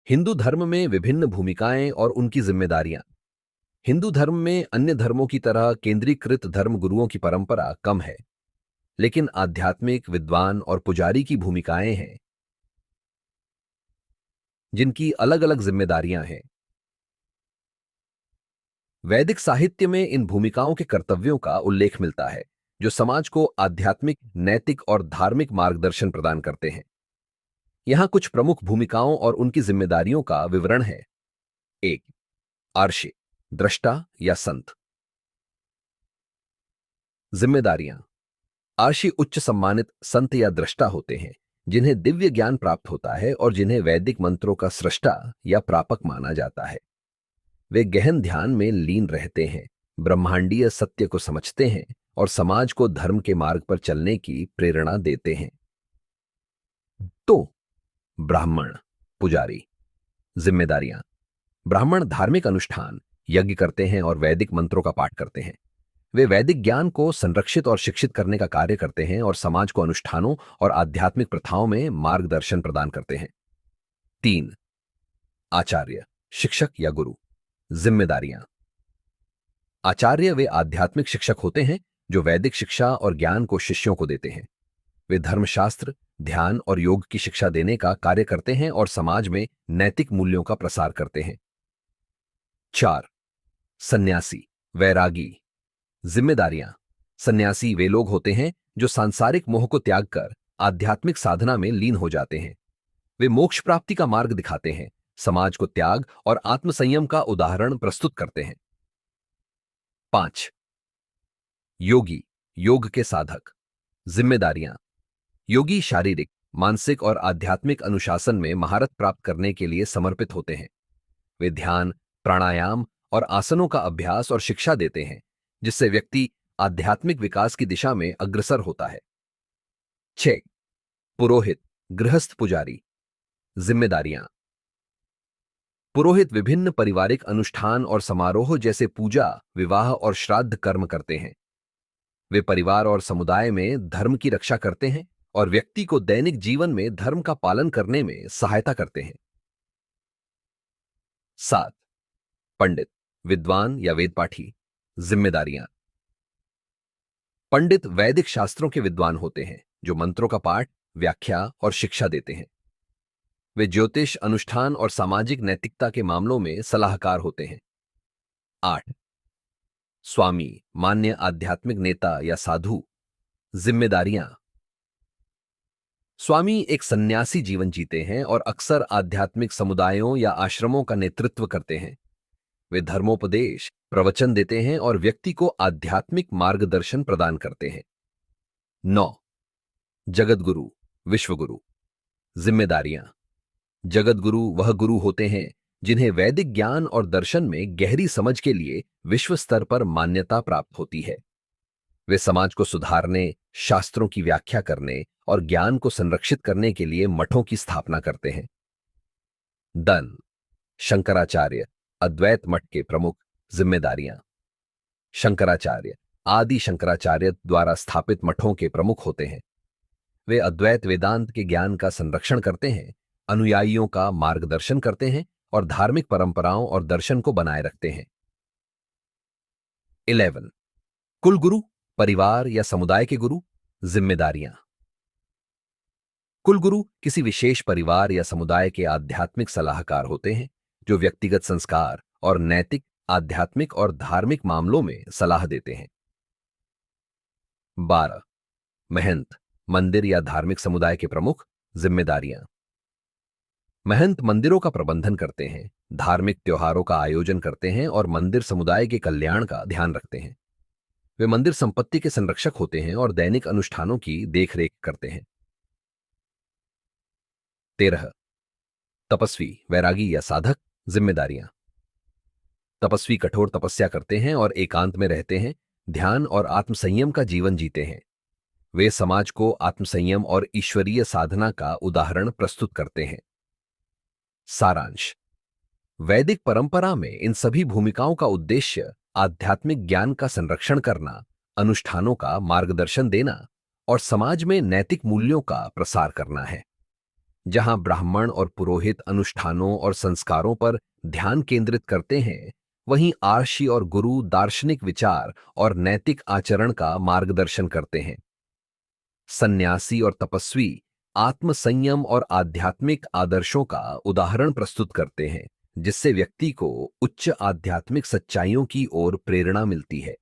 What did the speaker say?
हिंदू धर्म में विभिन्न भूमिकाएं और उनकी जिम्मेदारियां। हिंदू धर्म में अन्य धर्मों की तरह केंद्रीकृत धर्म गुरुओं की परंपरा कम है, लेकिन आध्यात्मिक विद्वान और पुजारी की भूमिकाएं हैं जिनकी अलग अलग जिम्मेदारियां हैं। वैदिक साहित्य में इन भूमिकाओं के कर्तव्यों का उल्लेख मिलता है, जो समाज को आध्यात्मिक, नैतिक और धार्मिक मार्गदर्शन प्रदान करते हैं। यहां कुछ प्रमुख भूमिकाओं और उनकी जिम्मेदारियों का विवरण है। एक, आर्षे, दृष्टा या संत। जिम्मेदारियां। आर्षि उच्च सम्मानित संत या दृष्टा होते हैं, जिन्हें दिव्य ज्ञान प्राप्त होता है और जिन्हें वैदिक मंत्रों का सृष्टा या प्रापक माना जाता है। वे गहन ध्यान में लीन रहते हैं, ब्रह्मांडीय सत्य को समझते हैं और समाज को धर्म के मार्ग पर चलने की प्रेरणा देते हैं। तो ब्राह्मण, पुजारी। जिम्मेदारियां। ब्राह्मण धार्मिक अनुष्ठान, यज्ञ करते हैं और वैदिक मंत्रों का पाठ करते हैं। वे वैदिक ज्ञान को संरक्षित और शिक्षित करने का कार्य करते हैं और समाज को अनुष्ठानों और आध्यात्मिक प्रथाओं में मार्गदर्शन प्रदान करते हैं। 3, आचार्य, शिक्षक या गुरु। जिम्मेदारियां। आचार्य वे आध्यात्मिक शिक्षक होते हैं जो वैदिक शिक्षा और ज्ञान को शिष्यों को देते हैं। वे धर्मशास्त्र, ध्यान और योग की शिक्षा देने का कार्य करते हैं और समाज में नैतिक मूल्यों का प्रसार करते हैं। 4, सन्यासी, वैरागी। जिम्मेदारियां। सन्यासी वे लोग होते हैं जो सांसारिक मोह को त्याग कर आध्यात्मिक साधना में लीन हो जाते हैं। वे मोक्ष प्राप्ति का मार्ग दिखाते हैं, समाज को त्याग और आत्मसंयम का उदाहरण प्रस्तुत करते हैं। 5, योगी, योग के साधक। जिम्मेदारियां। योगी शारीरिक, मानसिक और आध्यात्मिक अनुशासन में महारत प्राप्त करने के लिए समर्पित होते हैं। वे ध्यान, प्राणायाम और आसनों का अभ्यास और शिक्षा देते हैं, जिससे व्यक्ति आध्यात्मिक विकास की दिशा में अग्रसर होता है। 6, पुरोहित, गृहस्थ पुजारी। जिम्मेदारियां। पुरोहित विभिन्न पारिवारिक अनुष्ठान और समारोह जैसे पूजा, विवाह और श्राद्ध कर्म करते हैं। वे परिवार और समुदाय में धर्म की रक्षा करते हैं और व्यक्ति को दैनिक जीवन में धर्म का पालन करने में सहायता करते हैं। 7, पंडित, विद्वान या वेदपाठी। जिम्मेदारियां। पंडित वैदिक शास्त्रों के विद्वान होते हैं जो मंत्रों का पाठ, व्याख्या और शिक्षा देते हैं। वे ज्योतिष, अनुष्ठान और सामाजिक नैतिकता के मामलों में सलाहकार होते हैं। 8, स्वामी, मान्य आध्यात्मिक नेता या साधु। जिम्मेदारियां। स्वामी एक सन्यासी जीवन जीते हैं और अक्सर आध्यात्मिक समुदायों या आश्रमों का नेतृत्व करते हैं। वे धर्मोपदेश, प्रवचन देते हैं और व्यक्ति को आध्यात्मिक मार्गदर्शन प्रदान करते हैं। 9, जगत गुरु, विश्वगुरु। जिम्मेदारियां। जगत गुरु वह गुरु होते हैं जिन्हें वैदिक ज्ञान और दर्शन में गहरी समझ के लिए विश्व स्तर पर मान्यता प्राप्त होती है। वे समाज को सुधारने, शास्त्रों की व्याख्या करने और ज्ञान को संरक्षित करने के लिए मठों की स्थापना करते हैं। दन, शंकराचार्य, अद्वैत मठ के प्रमुख। जिम्मेदारियां। शंकराचार्य आदि शंकराचार्य द्वारा स्थापित मठों के प्रमुख होते हैं। वे अद्वैत वेदांत के ज्ञान का संरक्षण करते हैं, अनुयायियों का मार्गदर्शन करते हैं और धार्मिक परंपराओं और दर्शन को बनाए रखते हैं। 11, कुलगुरु, परिवार या समुदाय के गुरु। जिम्मेदारियां। कुलगुरु किसी विशेष परिवार या समुदाय के आध्यात्मिक सलाहकार होते हैं जो व्यक्तिगत संस्कार और नैतिक, आध्यात्मिक और धार्मिक मामलों में सलाह देते हैं। 12, महंत, मंदिर या धार्मिक समुदाय के प्रमुख। जिम्मेदारियां। महंत मंदिरों का प्रबंधन करते हैं, धार्मिक त्योहारों का आयोजन करते हैं और मंदिर समुदाय के कल्याण का ध्यान रखते हैं। वे मंदिर संपत्ति के संरक्षक होते हैं और दैनिक अनुष्ठानों की देखरेख करते हैं। 13, तपस्वी, वैरागी या साधक। जिम्मेदारियां। तपस्वी कठोर तपस्या करते हैं और एकांत में रहते हैं, ध्यान और आत्मसंयम का जीवन जीते हैं। वे समाज को आत्मसंयम और ईश्वरीय साधना का उदाहरण प्रस्तुत करते हैं। सारांश। वैदिक परंपरा में इन सभी भूमिकाओं का उद्देश्य आध्यात्मिक ज्ञान का संरक्षण करना, अनुष्ठानों का मार्गदर्शन देना और समाज में नैतिक मूल्यों का प्रसार करना है। जहां ब्राह्मण और पुरोहित अनुष्ठानों और संस्कारों पर ध्यान केंद्रित करते हैं, वहीं आर्षि और गुरु दार्शनिक विचार और नैतिक आचरण का मार्गदर्शन करते हैं। सन्यासी और तपस्वी आत्म संयम और आध्यात्मिक आदर्शों का उदाहरण प्रस्तुत करते हैं, जिससे व्यक्ति को उच्च आध्यात्मिक सच्चाइयों की ओर प्रेरणा मिलती है।